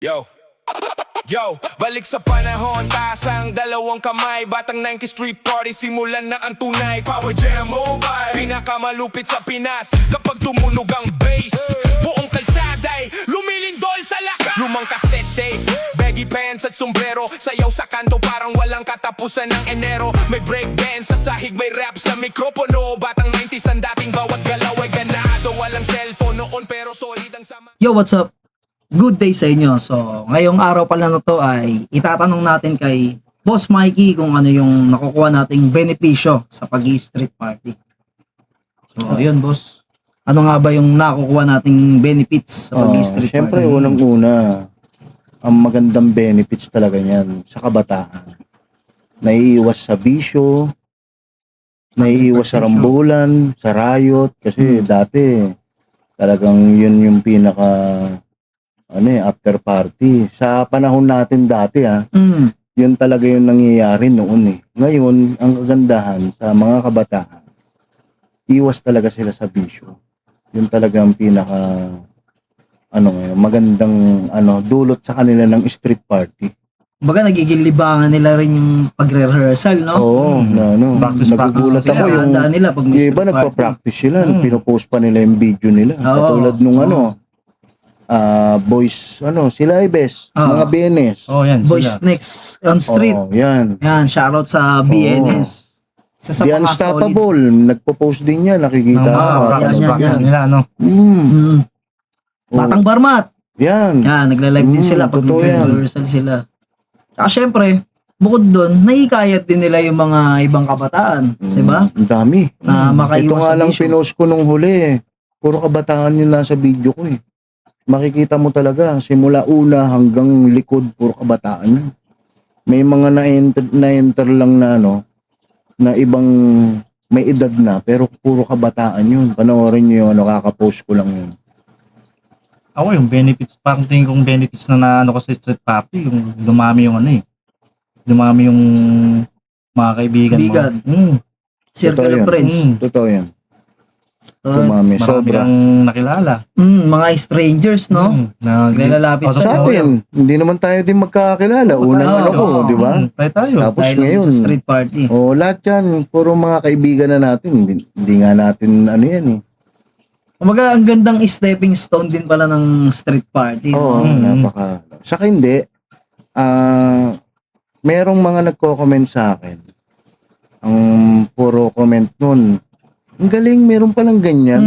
Yo, yo, balik sa panahon, taas ang dalawang kamay. Batang 90 street party, simulan na ang tunay. Power Jam Mobile, pinakamalupit sa Pinas. Kapag tumunog ang bass, buong kalsaday lumilindol sa lakas. Lumang cassette tape, baggy pants at sombrero. Sayaw sa kanto parang walang katapusan ng Enero. May break dance sa sahig, may rap sa mikropono. Batang 90s ang dating bawat galaw ay ganado. Walang cellphone noon pero solid ang sama. Yo, what's up? Good day sa inyo. So, ngayong araw pala na to ay itatanong natin kay Boss Mikey kung ano yung nakukuha nating benepisyo sa pag-i-street party. So, ayun boss. Ano nga ba yung nakukuha nating benefits sa pag-i-street Siyempre, party? unang-una, ang magandang benefits talaga niyan sa kabataan. Naiiwas sa bisyo, naiiwas sa rambulan, sa riot, kasi dati talagang yun yung pinaka after party. Sa panahon natin dati yun talaga yung nangyayari noon eh. Ngayon, ang kagandahan sa mga kabataan, iwas talaga sila sa bisyo. Yun talaga ang pinaka magandang dulot sa kanila ng street party. Baga nagiging libangan nila rin yung pagre-rehearsal, no? Oo, nagugulat ako yung Handaan nila pag may yung iba street party. nagpa-practice sila, pinopost pa nila yung video nila. Oo. Katulad nung boys, sila Ibes, Oo. mga BNS. Oh, yan. Boys Sila. Next on Street. Oo, yan. Yan, shoutout sa BNS. Sa The mga Unstoppable, nagpo-post din yan, Ng nakikita ko. mga practice yan, practice yan. nila, no? solid. Oo. Batang Barmat. Yan. Yan, nagla-live din sila pag totoo yan. rehearsal sila. Saka syempre, bukod doon, nahihikayat din nila yung mga ibang kabataan, di ba? Ang dami. Na Ito makaiwas nga sa lang bisyo. pinost ko nung huli. Puro kabataan yun nasa video ko eh. Makikita mo talaga, simula una hanggang likod, puro kabataan yun. May mga na-enter lang na ibang may edad na, pero puro kabataan yun. Panoorin nyo yung kakapost ko lang yun. Ako yung benefits, parang tingin kong benefits na ko sa street party, yung dumami yung dumami yung mga kaibigan mo. Kaibigan. Circle Totoo of yun. friends. Totoo yan. Uh, Tumami, Marami sobra. kang nakilala. mga strangers, no? Oh, Naglalapit Sa atin, hindi naman tayo din magkakilala. Unang Oo. di ba? Tayo. Tapos Dahil ngayon, sa street party. lahat yan, puro mga kaibigan na natin. Hindi nga natin yan eh. Kumbaga, ang gandang stepping stone din pala ng street party. Oo, napaka. Saka hindi, merong mga nagko-comment sa akin. Ang puro comment nun, ang galing, meron palang ganyan.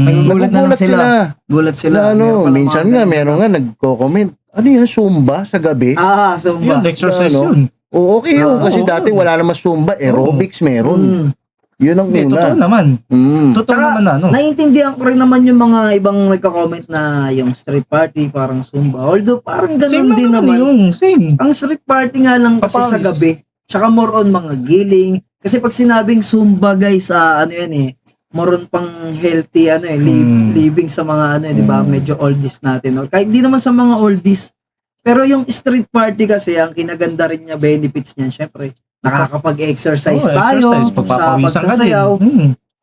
Nagugulat na lang Nagugulat sila. Gulat sila. Na Meron palang minsan mga nga, ganyan. meron nga nagko-comment. Ano yan, Zumba sa gabi? Zumba. Yun, exercise Ano? yun. Oo, okay yun. Kasi oo. dati wala naman Zumba. Aerobics meron. Yun ang Hindi, totoo una. naman. Totoo Tsaka, naman na, no? naiintindihan ko rin naman yung mga ibang nagka-comment na yung street party parang Zumba. Although parang ganun din naman. Yung same. Ang street party nga lang kasi sa Papawis. gabi. Tsaka more on mga giling. Kasi pag sinabing Zumba guys, more on pang healthy, living sa mga di ba? Medyo oldies natin. Or kahit di naman sa mga oldies. Pero yung street party kasi, ang kinaganda rin niya, benefits niyan, syempre, nakakapag-exercise tayo Exercise, sa pagpapawisan ka din. pagsasayaw.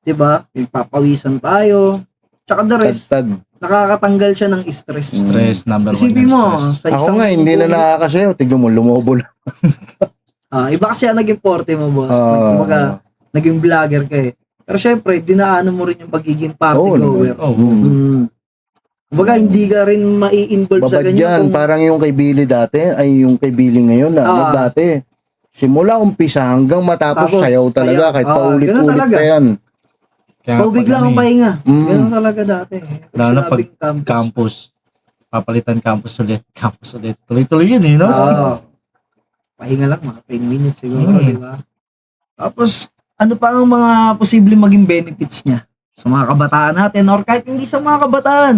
Di ba? Papawisan tayo. Tsaka the rest, Tagtag. nakakatanggal siya ng stress. Stress, number one. Isipin yung mo, stress. sa Ako isang nga, hindi na nakakasayaw. Tignan mo, lumobo na. iba kasi ang naging forte mo, boss. Ah. Kumbaga, naging vlogger ka eh. Pero syempre, dinaanan mo rin yung pagiging party Oo, goer. Oh, Kumbaga, hindi ka rin mai-involve sa Babad ganyan. yan, Kung, parang yung kay Billy dati, ay yung kay Billy ngayon dati. Simula umpisa hanggang matapos Tapos, sayaw talaga, sayaw. kahit Ganun paulit-ulit talaga. pa yan. kaya paubig pag lang ang ano eh, pahinga. Mm. Ganun talaga dati. Lalo na pag sinabing campus. Papalitan campus ulit. Tuloy-tuloy yun eh, no? Pahinga lang, mga 10 minutes siguro, Mm. di ba? Tapos, ano pa ang mga posibleng maging benefits niya sa mga kabataan natin or kahit hindi sa mga kabataan?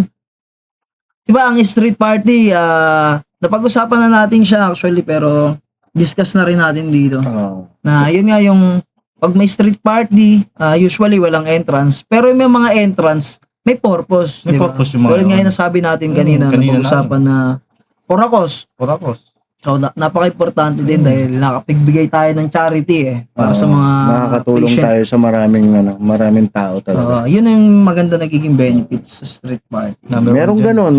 Diba, ang street party, napag-usapan na natin siya actually, pero discuss na rin natin dito. Na yun nga yung, pag may street party, usually walang entrance, pero may mga entrance, may purpose. May diba? purpose yung mga Tulad nga yun. yung nasabi natin kanina, kanina napag-usapan na Porakos. So, napaka-importante din dahil nakapagbigay tayo ng charity para sa mga nakakatulong patient. tayo sa maraming tao talaga. Yun yung maganda nagiging benefits sa street party. Number Merong one dyan. ganun,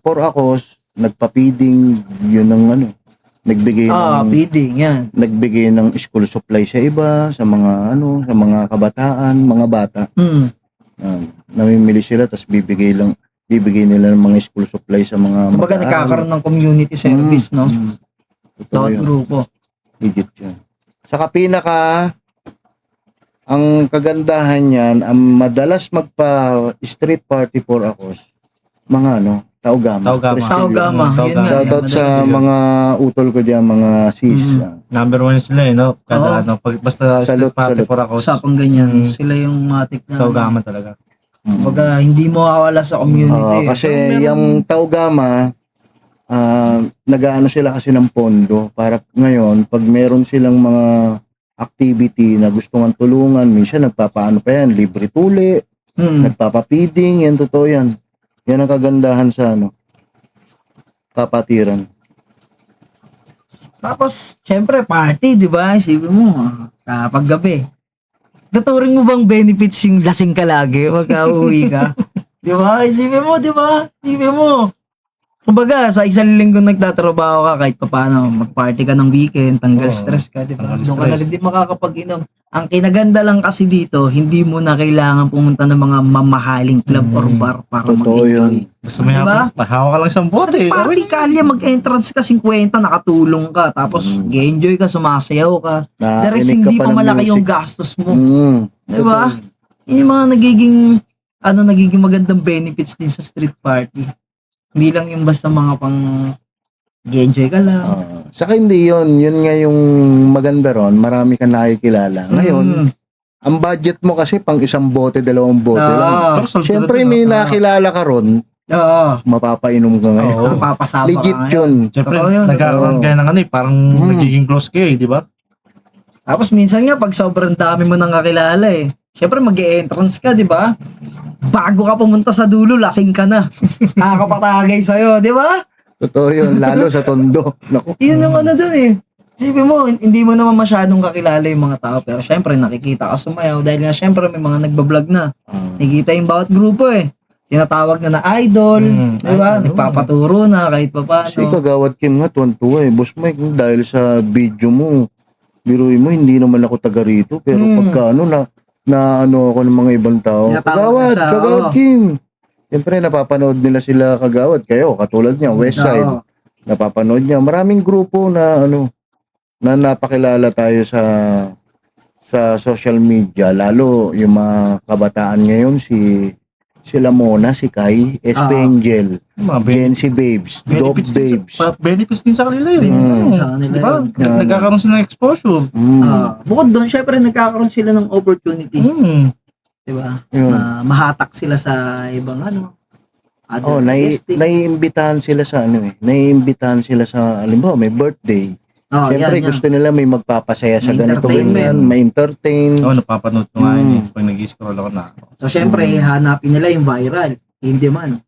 for ako, nagpa-feeding, yun ang ano, nagbigay Feeding, yan. nagbigay ng school supply sa iba, sa mga ano, sa mga kabataan, mga bata. Namimili sila tapos bibigay nila ng mga school supply sa mga Kumbaga nagkakaroon ng community service, no? Totoo Bawat yun. grupo. Higit yan. Saka ang kagandahan niyan, ang madalas street party for akos, mga ano, Taugama. Taugama, yun nga. Shoutout Madalas sa yun. mga utol ko diyan, mga sis. Number 1 sila no? Kada Oo. basta Salute, street party salute. for ako. Usapang ganyan. Sila yung matik na. Taugama talaga. Kumbaga, hindi mo makawala sa community. Kasi yung Taugama, nag-aano sila kasi ng pondo para ngayon, pag meron silang mga activity na gusto ng tulungan, minsan nagpapaano pa yan, libre tuli, nagpapapiding, yan totoo yan. Yan ang kagandahan sa ano, kapatiran. Tapos, syempre, party, di ba? Isipin mo, kapag gabi. Tuturing mo bang benefits yung lasing ka lagi? Pagka uwi ka? Di ba? Isipin mo, di ba? Isipin mo. Kumbaga, sa isang linggo nagtatrabaho ka, kahit pa paano, mag-party ka ng weekend, tanggal Oo, stress ka, di ba? tanggal Doon ka na stress. rin din makakapag-inom. Ang kinaganda lang kasi dito, hindi mo na kailangan pumunta ng mga mamahaling club or bar para Totoo yun. mag-enjoy. Basta may Diba? hawak ka lang isang bote. Sa party kalye, mag-entrance ka 50, nakatulong ka, tapos enjoy ka, sumasayaw ka. The rest, Nakikinig ka hindi pa pa ng malaki yung music. gastos mo. Di ba? Yun yung mga nagiging magandang benefits din sa street party. Hindi lang yung basta mga pang enjoy ka lang. Saka hindi yun nga yung maganda ron, marami kang nakikilala. Ngayon, ang budget mo kasi pang isang bote, dalawang bote lang. Siyempre may nakilala ka ron, Oo. mapapainom ka ngayon. Oo. Mapapasama Legit ka ngayon. yun. Siyempre, Totoo yun. nagkakaroon Oo. kayo ng ano parang nagiging close kayo di ba? Tapos minsan nga, pag sobrang dami mo nang kakilala syempre mag-e-entrance ka, di ba? Bago ka pumunta sa dulo, lasing ka na. Nakakapatagay sa'yo, di ba? Totoo yun, lalo sa tondo. Naku. Yun yung ano dun Isipin mo, hindi mo naman masyadong kakilala yung mga tao, pero syempre nakikita ka sumayaw dahil nga syempre may mga nagbablog na. Nakikita yung bawat grupo Tinatawag na idol, di ba? idol. Nagpapaturo na kahit pa Si paano. Kagawad Kim nga, tuwan-tuwa Boss Mike, dahil sa video mo, biruin mo, hindi naman ako taga rito. Pero pagka na ano ako ng mga ibang tao, Tinatawag na siya, Kagawad oo. Kim. Siyempre, napapanood nila sila Kagawad. Kayo, katulad niya, Westside. Oo. Napapanood niya. Maraming grupo na na napakilala tayo sa social media. Lalo, yung mga kabataan ngayon, sila Mona, si Kai, SP Angel, Mga Gen Z Babes, Dope benefits din Babes. benefits din sa kanila yun. Benefits din sa kanila Di ba? yun. Nagkakaroon sila ng exposure. Bukod doon, syempre nagkakaroon sila ng opportunity. Di ba? Yun. Na mahatak sila sa ibang other testing. Naiimbitahan sila sa naiimbitahan sila sa, halimbawa, may birthday. Siyempre, yan. gusto nila may magpapasaya sa May ganito, entertainment. ganyan, may entertain. Oo, napapanood ko nga yun pag nag-scroll ako na. So, syempre, hanapin nila yung viral. Hindi man.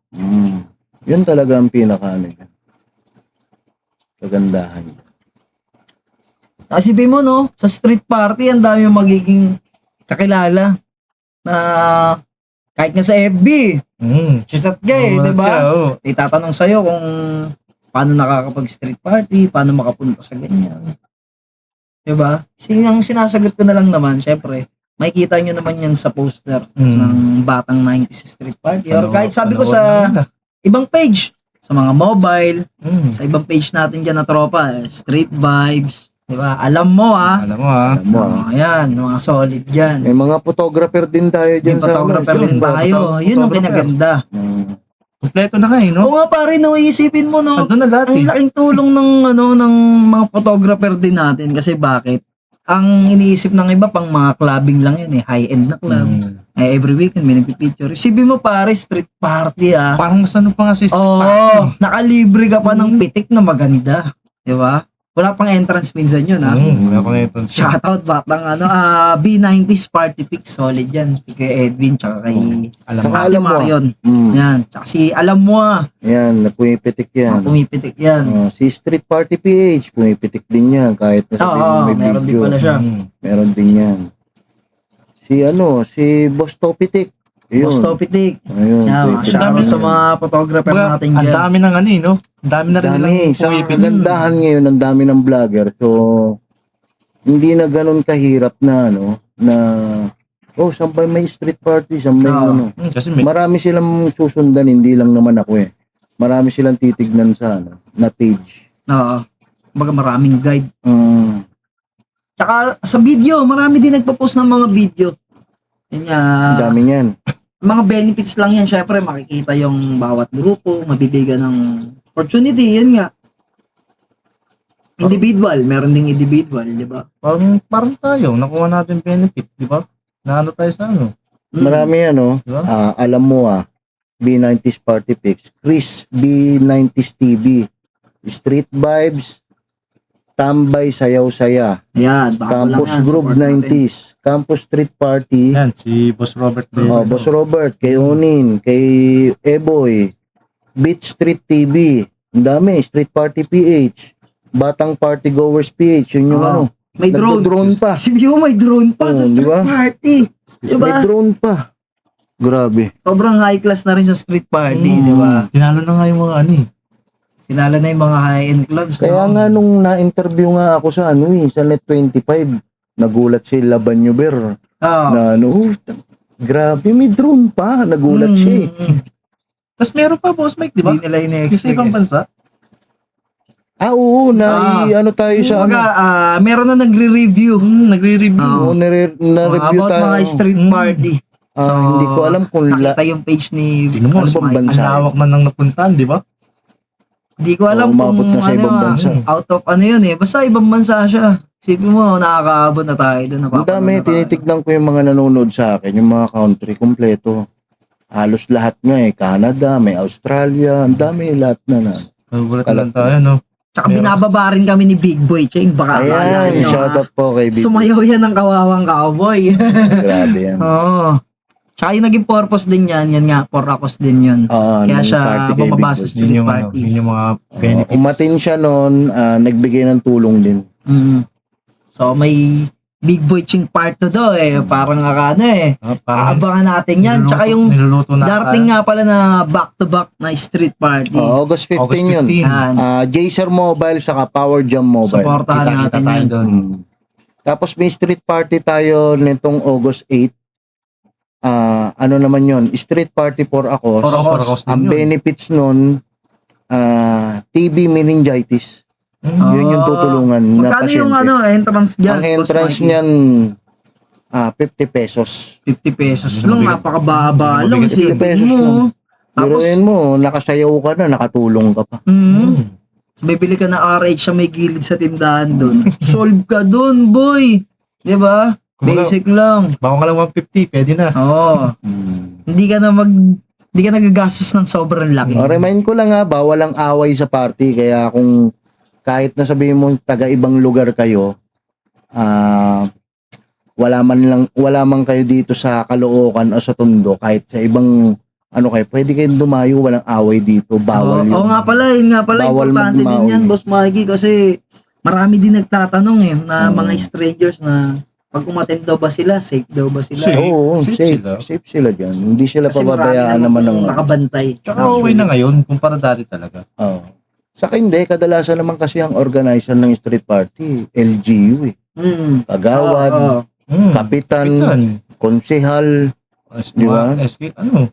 Yun talaga ang kagandahan. Isipin mo, sa street party, ang dami yung magiging kakilala na kahit nga sa FB, chat ka di ba? Oo. Itatanong sa'yo kung paano nakakapag-street party, paano makapunta sa ganyan. Di ba? Ang sinasagot ko na lang naman, syempre, makikita nyo naman yan sa poster ng Batang 90s Street Party. Or kahit sabi ko sa ibang page, sa mga mobile, sa ibang page natin dyan na tropa, Street Vibes, di ba? Alam mo Alam mo Alam mo, ayan, mga solid dyan. may mga photographer din tayo dyan Yung photographer din tayo. Yun ang kinaganda. Kompleto na nga no? Oo nga pare, iisipin mo Andun na lahat ang laking tulong ng ng mga photographer din natin kasi bakit? Ang iniisip ng iba pang mga clubbing lang yun high-end na club. Every weekend may nagpipicture. Isipin mo pare, street party Parang mas ano pa nga si street Oo, party. nakalibre ka pa ng pitik na maganda. Di ba? Wala pang entrance minsan yun Wala pa nga ito. Shoutout batang B90s Party Pick, solid yan. Kay Edwin tsaka kay Saka Ate alam mo, Marion. Yan. Tsaka si alam mo yan, pumipitik yan. pumipitik yan. Si Street Party PH, pumipitik din yan. Kahit na sabihin mo may meron din video. pala siya. Meron din yan. Si Boss Topitik, Boss Yun. Topitik. Ayun. Yan, pwede. shoutout sa mga photographer Kumbaga, natin ang dyan. dami ng ano no? Ang dami na rin Dami. nilang Sa pumipili. kagandahan ngayon, ang dami ng vlogger. So, hindi na ganun kahirap na saan ba may street party, saan may Oo. ano. Kasi may, Marami silang susundan, hindi lang naman ako eh. Marami silang titignan sa na page. Oo. Baga maraming guide. Mm. Tsaka sa video, marami din nagpo-post ng mga video. Yun nga, Ang dami niyan. mga benefits lang yan. Syempre, makikita yung bawat grupo, mabibigyan ng opportunity. Yan nga. Individual, meron ding individual, di ba? parang tayo, nakuha natin benefit, di ba? Na ano tayo sa ano? Marami Diba? alam mo B90s Party Pics, Chris B90s TV, Street Vibes, Tambay Sayaw Saya, Ayan, baka Campus lang yan, Group support natin. 90s, Campus Street Party, Yan, si Boss Robert. Boss Robert, kay Onin, kay Eboy, Beat Street TV, ang dami, Street Party PH, Batang Party Goers PH, yun yung Oo. ano, May drone. nagdo-drone pa. Si View, may drone pa sa Oo, street di ba? party. Di May ba? drone pa. Grabe. Sobrang high class na rin sa street party, Mm. di ba? Tinalo na nga yung mga ano eh. Tinalo na yung mga high-end clubs. Kaya no? nga nung na-interview nga ako sa sa Net 25, nagulat si Laban Yuber Oo. na grabe, may drone pa. Nagulat siya eh. Tapos meron pa, Boss Mike, di ba? Hindi nila Yung sa ine-expect. ibang bansa. Oo, ano tayo sa Kumbaga, meron na nagre-review. Nagre-review. Oo. na-review About tayo. mga street party. So, Hindi ko alam kung nakita yung page ni Tingnan mo, Ano bang Mike. bansa? ang lawak na nang napuntahan, di ba? Hindi ko alam umabot kung na sa ibang bansa. out of ano yun eh. Basta ibang bansa siya. Isipin mo, nakakaabot na tayo doon. ang dami, tinitignan ko yung mga nanonood sa akin, yung mga country kompleto. Halos lahat nga eh. Canada, may Australia, ang dami lahat na. Nagulat na lang tayo, no? Tsaka binababa rin kami ni Big Boy Cheng. Baka akala Ayan, nyo, shout out po kay Big. sumayaw yan ng kawawang cowboy. Grabe yan. Oo. Tsaka yung naging purpose din yan nga, for akos din yun. Kaya Nung siya party kay bumaba Big sa Boy. street Yun yung, party. yun yung mga benefits. Umatin siya noon, nagbigay ng tulong din. So may Big Boy Ching part 2 daw eh. Parang akano eh. Parang Aabangan natin yan. Tsaka yung niluluto na darating nga pala na back-to-back na street party. August 15 August yun. 15. Yan. Jaser Mobile saka Power Jam Mobile. Supportahan Kita-kita natin tayo yan. doon. Tapos may street party tayo nitong August 8. Ano naman yun? Street party for Akos. For Akos. Para cost Ang din yun. benefits nun, TB meningitis. Yun yung tutulungan na Magkano pasyente. yung entrance dyan? Ang entrance Boss Mikey? niyan, 50 pesos. 50 pesos Hindi lang. mabigat. Napakababa Hindi lang. mabigat. 50 Isipin pesos mo. lang. Tapos, Biruin mo, nakasayaw ka na, nakatulong ka pa. So, bibili ka na RH sa may gilid sa tindahan doon. Solve ka doon, boy. Di ba? Kumbaga- Basic lang. Baka ka lang 150, pwede na. Oo. Hindi ka nagagastos ng sobrang laki. Remind ko lang bawal ang away sa party. Kaya kung kahit na sabihin mo taga ibang lugar kayo, wala man kayo dito sa Caloocan o sa Tondo, kahit sa ibang kayo, pwede kayong dumayo, walang away dito, bawal yun. Oo nga pala, yun nga pala. Bawal Importante din magmaoy. yan, Boss Mikey, kasi marami din nagtatanong na mga strangers na pag umattend daw ba sila, safe daw ba sila? Safe. Oo, Safe safe. sila. Safe sila dyan. Hindi sila Kasi marami pababayaan naman ng... nakabantay. Tsaka okay na ngayon, kumpara dati talaga. Oo. Saka hindi, kadalasan naman kasi ang organizer ng street party, LGU eh. Kagawad, Oo. kapitan, Kapitan. konsehal, Di ba? SK, ano?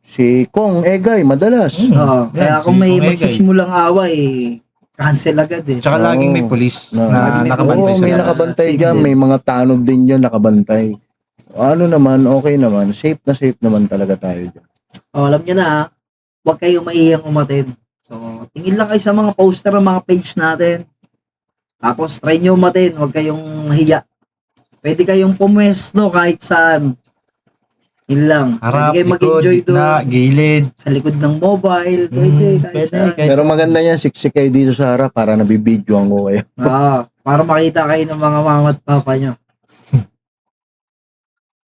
si Kong Egay, madalas. Oo. Kaya Yan, kung si may Kung Egay. magsisimulang away, cancel agad eh. Tsaka Oo. laging may police Na- na Laging may nakabantay Oo, sa may labas. nakabantay Safe dyan, din. may mga tanod din dyan nakabantay. Ano naman, okay naman, safe naman talaga tayo dyan. Alam nyo na huwag kayong maiyang umattend. So, tingin lang kayo sa mga poster ng mga page natin. Tapos, try nyo umattend. Huwag kayong mahiya. Pwede kayong pumwesto kahit saan. Yun lang. Harap, Pwede kayong likod, mag-enjoy gitna, doon. gilid. Sa likod ng mobile. Pwede, kahit Pwede, saan. kahit Pero maganda yan, siksik kayo dito sa harap para nabibidyoan ko kayo. Para makita kayo ng mga mama at papa nyo.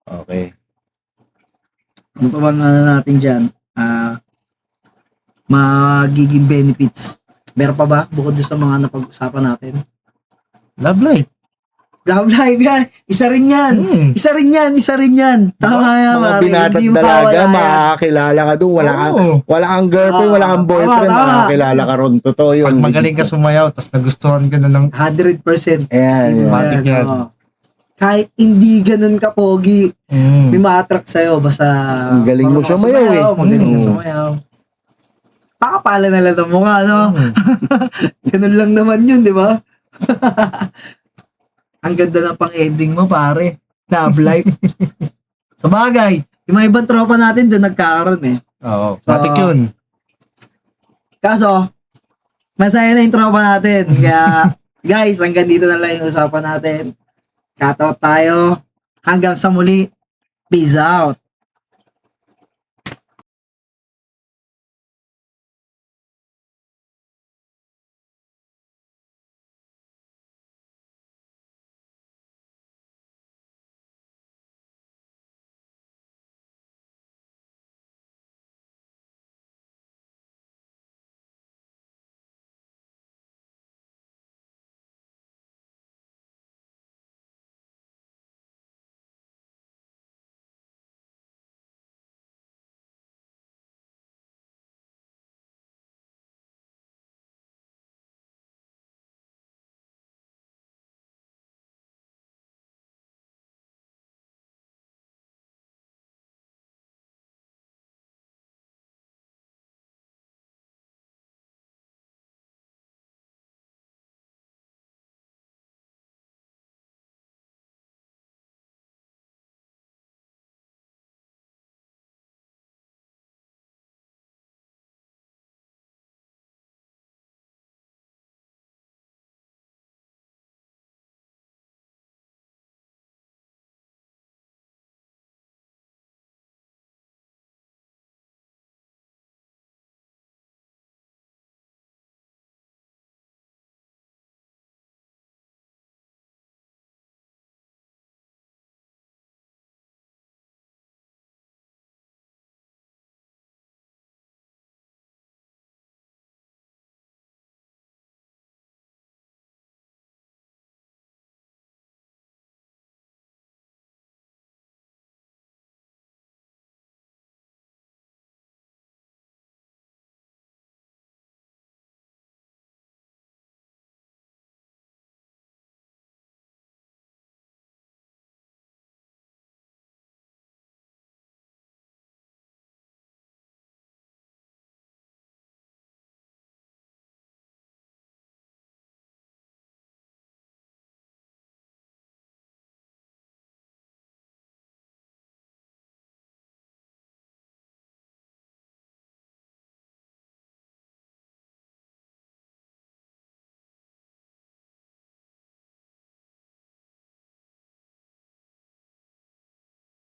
Okay. Ano pa bang natin dyan? Magiging benefits. Meron pa ba? Bukod doon sa mga napag-usapan natin. Love life. Love life yan. Isa rin yan. Isa rin yan. Tama yan, Mga pare. binata't Hindi dalaga, mawawala yan. makakakilala ka doon. Oo. Wala kang girlfriend, wala kang boyfriend, Tama. makakakilala ka ron. Totoo yun. Pag magaling ka sumayaw, tapos nagustuhan ka na ng 100%. Ayan, Sino matik yan. oo. Kahit hindi ganun ka pogi, may ma-attract sa'yo. Basta Ang galing mo marunong ka sumayaw eh. Magaling ka Mm. sumayaw. Pakapala na lang ang mukha, no? Ganun lang naman yun, di ba? Ang ganda na pang-ending mo, pare. Love life. Sa bagay, yung mga ibang tropa natin doon nagkakaroon eh. Oo, matik yun. Kaso, masaya na yung tropa natin. Kaya, guys, hanggang dito na lang yung usapan natin. Cut out tayo. Hanggang sa muli. Peace out.